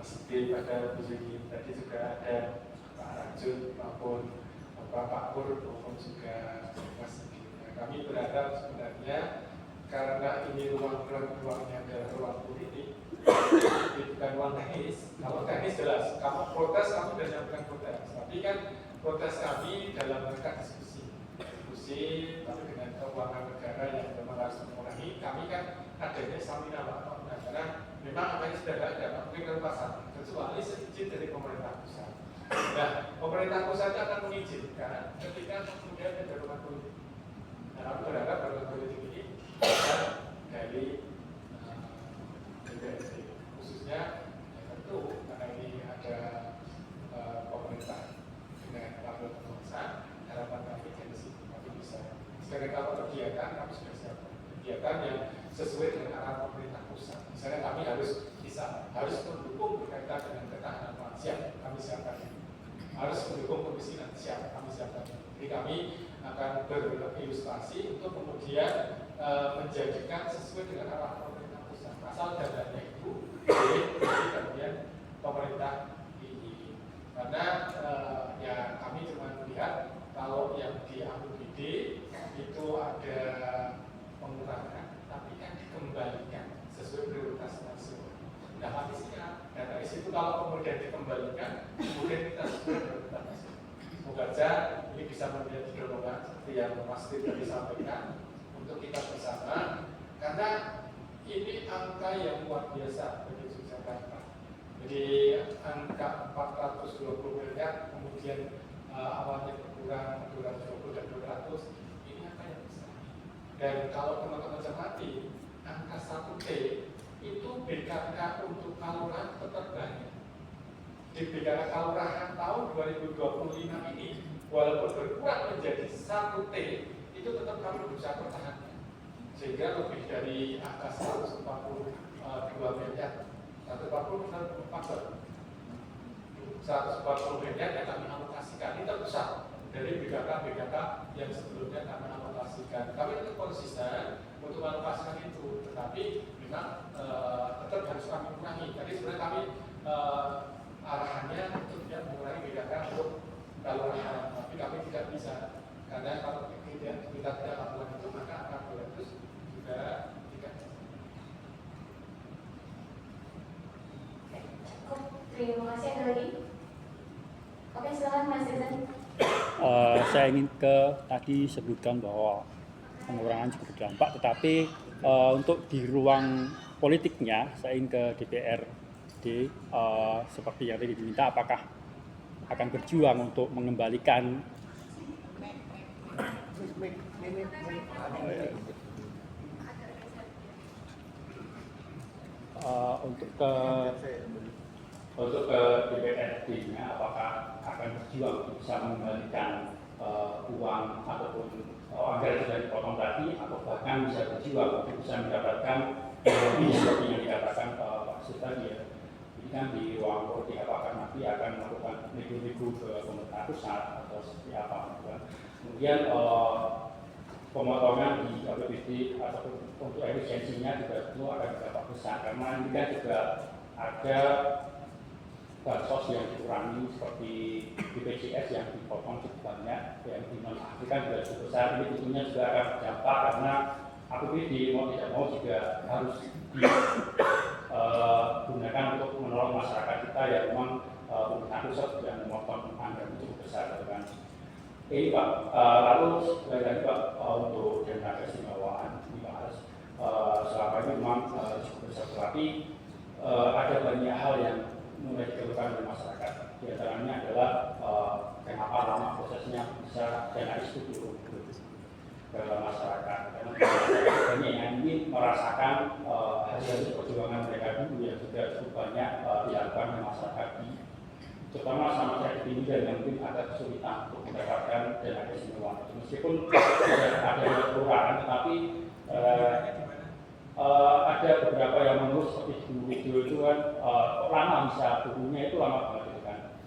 Siddiq, pada Bu Ziki, tadi juga ada Pak Rajut maupun Pak Pur maupun juga Mas Siddiq. Nah, kami berharap sebenarnya karena ini ruangnya adalah ruang politik, bukan ruang teknis. Kalau teknis jelas, kamu protes, kamu sudah nyampaikan protes. Tapi kan protes kami dalam rangka diskusi, tapi dengan keuangan negara yang memang harus mengurangi. Kami kan adanya stamina Pak, karena memang apanya sudah tidak ada, mungkin ke pasar, kecuali izin dari pemerintah pusat. Nah, pemerintah pusat akan mengizinkan ketika kemudian ada darurat politik. Nah, kami berharap darurat politik ini dari DPRD, khususnya tentu karena ini ada pemerintah dengan wakil kebangsaan, harapan kami dari situ kami bisa. Sekarang kalau kegiatan kami sudah siap, kegiatan yang sesuai dengan arah pemerintah pusat. Misalnya kami harus mendukung berkaitan dengan ketahanan pangan, siap kami siapkan. Harus mendukung kemiskinan, siap kami siapkan. Jadi kami akan berilustrasi untuk kemudian menjadikan sesuai dengan arah pemerintah pusat. Asal dananya itu dari bagian pemerintah ini. Karena ya kami cuma melihat kalau yang di APBD itu ada pengurangan, tapi kan dikembalikan sesuai prioritas nasional. Nah, habisnya data itu kalau kemudian dikembalikan, kemudian kita sesuai prioritas nasional. Semoga saja ini bisa menjadi dorongan seperti yang Mas Tito tadi sampaikan untuk kita bersama, karena ini angka yang luar biasa bagi Yogyakarta. Jadi angka 420 miliar, kemudian awalnya berkurang 220 dan 200, ini angka yang besar. Dan kalau teman-teman cermati, angka 1T itu BKK untuk kelurahan tetap banyak. Di BKK kelurahan tahun 2025 ini, walaupun berkurang menjadi 1T, itu tetap kami berusaha pertahankan. Sehingga lebih dari angka 142 miliar, 140 miliar yang kami alokasikan, ini terbesar dari BKK yang sebelumnya kami alokasikan. Kami tetap konsisten untuk alokasikan itu, tetapi memang tetap harus kami kurangi. Tadi sebenarnya kami arahannya untuk tidak mengurangi BKK untuk kelurahan, tapi kami tidak bisa, karena kalau kita tidak lakukan itu maka akan terus juga tidak. Cukup, terima kasih. Ada lagi? Oke, silakan Mas Rizan. Saya ingin tadi sebutkan bahwa pengurangan cukup berdampak, tetapi untuk di ruang politiknya saya ingin ke DPRD seperti yang tadi diminta, apakah akan berjuang untuk mengembalikan untuk ke DPRD-nya, apakah akan berjuang untuk bisa mengembalikan uang ataupun anggaran sudah dipotong tadi, atau bahkan bisa berjuang untuk bisa mendapatkan lebih seperti yang dikatakan Pak Sus tadi ya. Jadi kan di ruang politik apakah nanti akan melakukan nego-nego ke pemerintah pusat atau seperti apa gitu kan. Kemudian pemotongan di APBD ataupun untuk efisiensinya juga tentu akan berdampak besar, karena ini kan juga ada bansos yang dikurangi seperti BPJS yang dipotong cukup banyak, yang dinonaktifkan juga cukup besar. Ini tentunya juga akan berdampak karena APBD mau tidak mau juga harus digunakan untuk menolong masyarakat kita yang memang pemerintah pusat sudah memotong anggaran cukup besar, kan. Ini Pak, lalu lagi Pak, untuk dana keistimewaan dibahas selama ini memang cukup besar, tetapi ada banyak hal yang mulai dikeluhkan oleh masyarakat. Di antaranya adalah kenapa lama prosesnya bisa dana itu turun ke masyarakat, karena banyak yang ingin merasakan hasil perjuangan mereka dulu yang sudah cukup banyak dilakukan oleh masyarakat terutama sama saya ini, dan yang mungkin ada kesulitan untuk mendapatkan dana keistimewaan. Meskipun ada kelurahan, tetapi ada beberapa yang menurut seperti video itu kan lama bisa turunnya itu lama banget itu kan.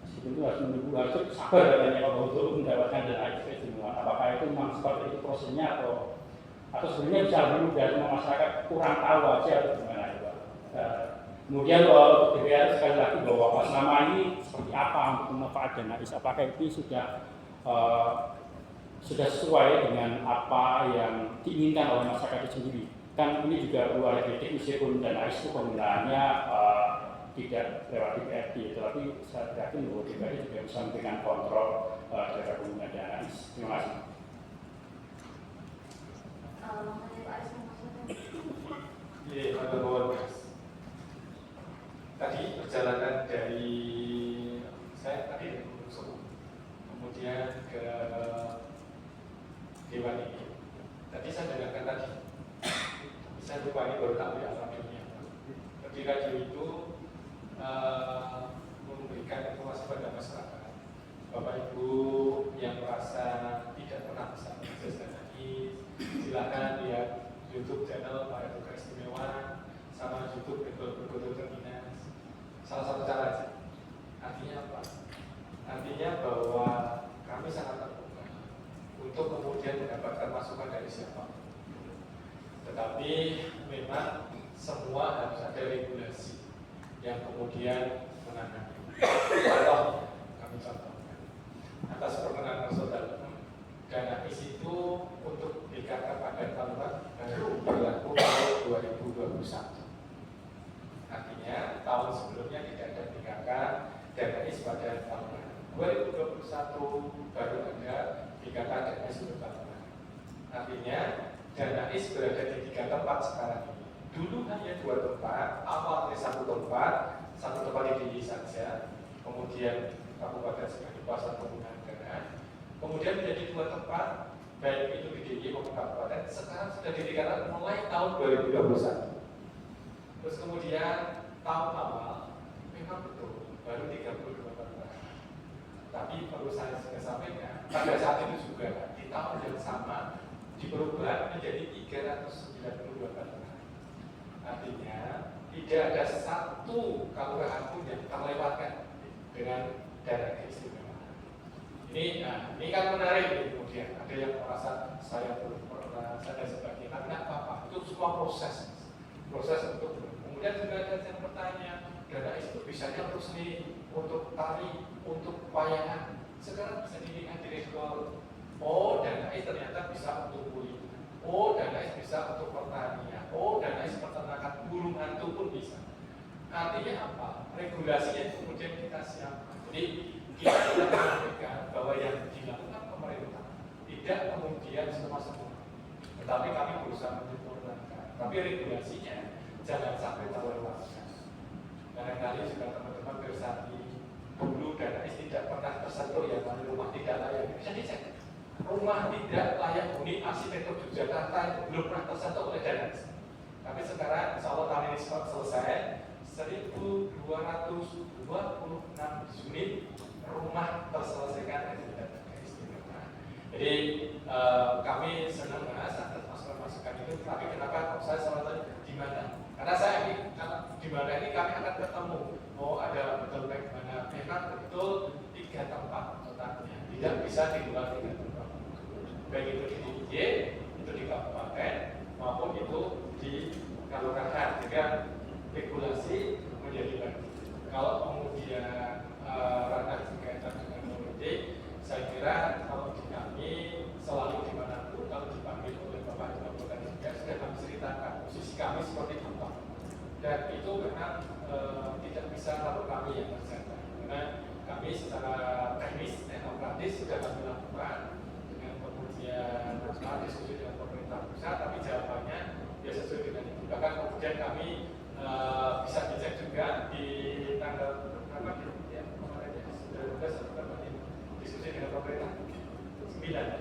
Meskipun itu harus menunggu, harus sabar katanya kalau untuk mendapatkan dana keistimewaan. Apakah itu memang seperti itu prosesnya atau sebenarnya bisa lebih mudah, cuma masyarakat kurang tahu aja atau gimana itu Pak? Kemudian DPR sekali lagi bahwa selama ini seperti apa untuk manfaat dana IS, apakah itu sudah sesuai dengan apa yang diinginkan oleh masyarakat itu sendiri. Kan ini juga perlu ada kritik meskipun dana IS itu penggunaannya tidak lewat DPRD, tetapi saya yakin bahwa DPRD juga bisa memberikan kontrol terhadap penggunaan dana IS. Terima kasih. Mengenai Pak Aris maksudnya? Iya, Pak Mas. Tadi perjalanan dari saya tadi dari Gunung kemudian ke Dewan ini. Tadi saya dengarkan tadi, saya lupa ini baru tahu ya alhamdulillah. Tapi radio itu memberikan informasi pada masyarakat. Bapak Ibu yang merasa tidak pernah bisa mengakses dana ini, silakan lihat YouTube channel Pak Eduka Istimewa sama YouTube Betul Terminas. Salah satu cara aja. Artinya apa? Artinya bahwa kami sangat terbuka untuk kemudian mendapatkan masukan dari siapa. Tetapi memang semua harus ada regulasi yang kemudian menangani. Contoh, kami contohkan atas perkenan saudara, dana IS itu untuk dikatakan pada tahun baru berlaku tahun 2021. Artinya tahun sebelumnya tidak ada tingkatan dana IS pada tahun 2021 baru ada tingkatan dana IS pada tahun. Artinya dana IS berada di 3 tempat sekarang ini. Dulu hanya 2 tempat, awalnya satu tempat di DIY saja, kemudian kabupaten sebagai kuasa penggunaan dana, kemudian menjadi 2 tempat, baik itu di DIY maupun kabupaten, sekarang sudah ditingkatkan mulai tahun 2021. Terus kemudian tahun awal memang betul baru 32 persen. Tapi perlu saya sampaikan pada saat itu juga di tahun yang sama diperubah menjadi 392 persen. Artinya tidak ada satu kelurahan pun yang terlewatkan dengan dana keistimewaan. Ini kan menarik kemudian ada yang merasa saya belum pernah saya dan sebagainya. Karena apa? Itu semua proses untuk kemudian juga ada yang bertanya, dana itu bisanya untuk seni, untuk tari, untuk wayangan. Sekarang bisa dilihat di rekor. Oh, dana itu ternyata bisa untuk kulit. Oh, dana itu bisa untuk pertanian. Oh, dana itu peternakan burung hantu pun bisa. Artinya apa? Regulasinya kemudian kita siapkan. Jadi kita tidak memastikan bahwa yang dilakukan pemerintah tidak kemudian semua. Tetapi kami berusaha menyempurnakan. Tapi regulasinya jangan sampai terlewatkan. Barangkali juga teman-teman bersati dulu dana IS tidak pernah tersentuh yang namanya rumah tidak layak. Bisa dicek. Rumah tidak layak huni arsitektur Yogyakarta belum pernah tersentuh oleh dana IS. Tapi sekarang insya Allah tahun ini selesai 1.226 unit rumah terselesaikan dengan dana keistimewaan. Jadi kami senang bahas atas masukan-masukan itu. Tapi kenapa saya selalu di mana? Karena saya ini di mana ini kami akan ketemu. Oh, ada betul bagaimana memang betul 3 tempat totalnya. Tidak bisa dibuat 3 tempat. Baik itu di DIY, itu di kabupaten, maupun itu di kelurahan. Jika regulasi menjadi baik. Kalau kemudian ranah berkaitan dengan politik, saya kira kalau di kami selalu dimanapun kalau dipanggil oleh Bapak Ibu juga sudah kami ceritakan posisi kami seperti apa. Dan itu memang tidak bisa kalau kami yang kerjakan, karena kami secara teknis, teknokratis sudah kami lakukan dengan kemudian diskusi dengan pemerintah pusat, tapi jawabannya ya sesuai dengan itu. Bahkan kemudian kami bisa dicek juga di tanggal berapa ya kemarin ya sudah berapa ini diskusi dengan pemerintah 9 ya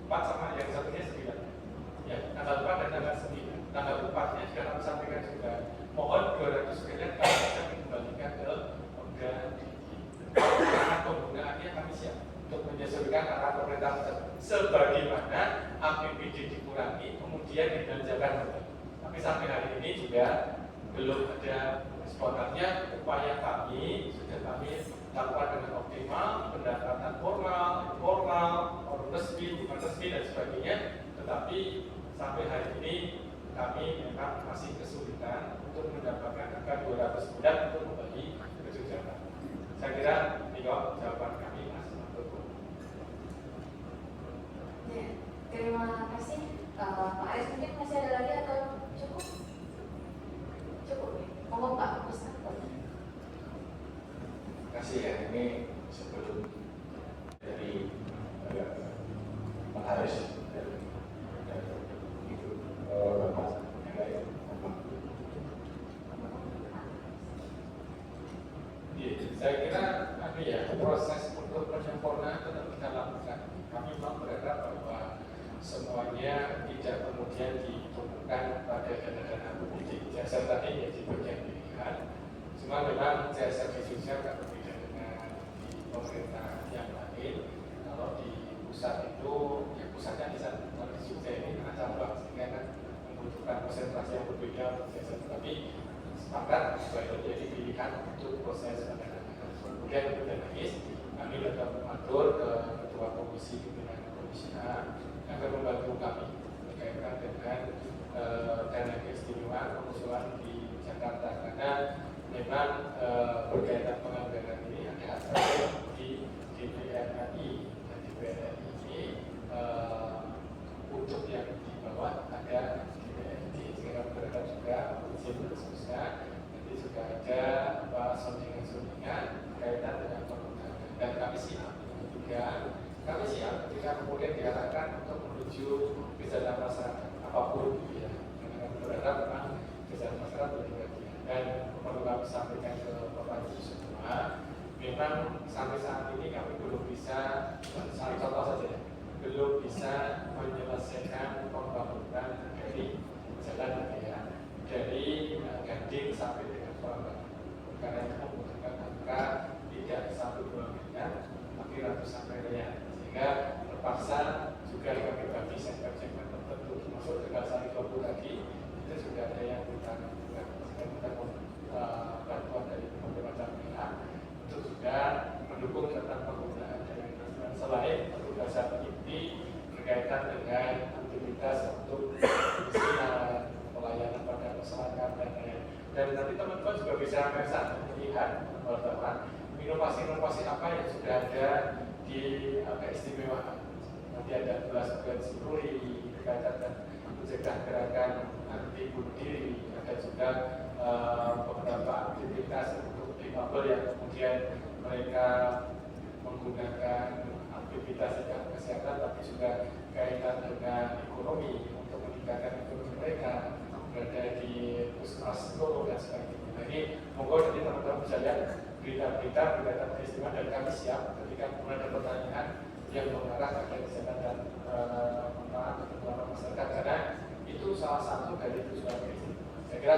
4 sama yang satunya 9 ya tanggal 4 dan tanggal 9. Tanggal 4-nya juga kami sampaikan juga mohon 200 miliar kami bisa dikembalikan ke Pemda karena penggunaannya kami siap untuk menyesuaikan arah pemerintah sebagaimana APBD dikurangi kemudian dibelanjakan kembali. Tapi sampai hari ini juga belum ada responannya. Upaya kami sudah kami lakukan dengan optimal, pendapatan formal, informal, resmi, bukan resmi dan sebagainya. Tetapi sampai hari ini kami memang masih kesulitan untuk mendapatkan angka 200 bulan untuk kembali ke Yogyakarta. Saya kira itu jawaban kami, Mas Mantoko. Ya, terima kasih. Pak Aris mungkin masih ada lagi atau cukup? Cukup ya. Monggo Pak Ustaz. Terima kasih ya, ini sebelum dari Pak Haris dari itu yang lain. Saya kira proses untuk penyempurnaan tetap kita lakukan. Kami memang berharap bahwa semuanya tidak kemudian ditumpukkan pada dana-dana publik. Jasa tadi menjadi bagian pilihan. Cuma memang jasa khususnya kan berbeda dengan di pemerintah yang lain. Kalau di pusat itu, ya pusatnya di sana. Kalau di Jogja ini karena cabang, sehingga kan membutuhkan konsentrasi yang berbeda untuk jasa. Tapi sepakat supaya menjadi pilihan untuk proses pendanaan. Kemudian kami tetap mengatur ke ketua komisi pimpinan komisi A agar membantu kami berkaitan dengan dana keistimewaan pengusulan di Jakarta, karena memang berkaitan penganggaran ini ada hasil di DPR RI, dan DPR RI ini untuk yang di bawah ada DPRD, sehingga berharap juga izin khususnya nanti juga ada sondingan-sondingan berkaitan dengan penggunaan, dan kami siap ketika kemudian diarahkan untuk menuju kesejahteraan masyarakat apapun gitu ya. Karena kami berharap memang kesejahteraan masyarakat menjadi bagian, dan perlu kami sampaikan ke Bapak Ibu semua, memang sampai saat ini kami belum bisa, salah contoh saja ya, belum bisa menyelesaikan pembangunan dari jalan raya dari Gading sampai dengan Purbalingga, karena itu membutuhkan angka tidak 1-2 miliar tapi ratusan miliar, sehingga terpaksa juga kami bagi segmen-segmen tertentu, termasuk dengan Sari Klopo tadi itu juga ada yang kita lakukan, sehingga kita bantuan dari berbagai macam pihak untuk juga mendukung tentang penggunaan dana investasi selain petugasan inti berkaitan dengan aktivitas untuk perizinan, pelayanan pada masyarakat dan lain-lain. Dan nanti teman-teman juga bisa melihat bahwa inovasi-inovasi apa yang sudah ada di keistimewaan. Nanti ada kelas sipuri berkaitan dengan mencegah gerakan anti bunuh diri, ada juga beberapa aktivitas untuk difabel yang kemudian mereka menggunakan aktivitas tidak kesehatan tapi juga kaitan dengan ekonomi untuk meningkatkan ekonomi mereka, berada di puskesmas dan sebagainya. Jadi monggo nanti teman-teman bisa lihat berita-berita berkaitan keistimewaan, dan kami siap ketika mulai ada pertanyaan yang mengarah pada kesehatan dan manfaat untuk masyarakat, karena itu salah satu dari tujuan keistimewaan. Saya kira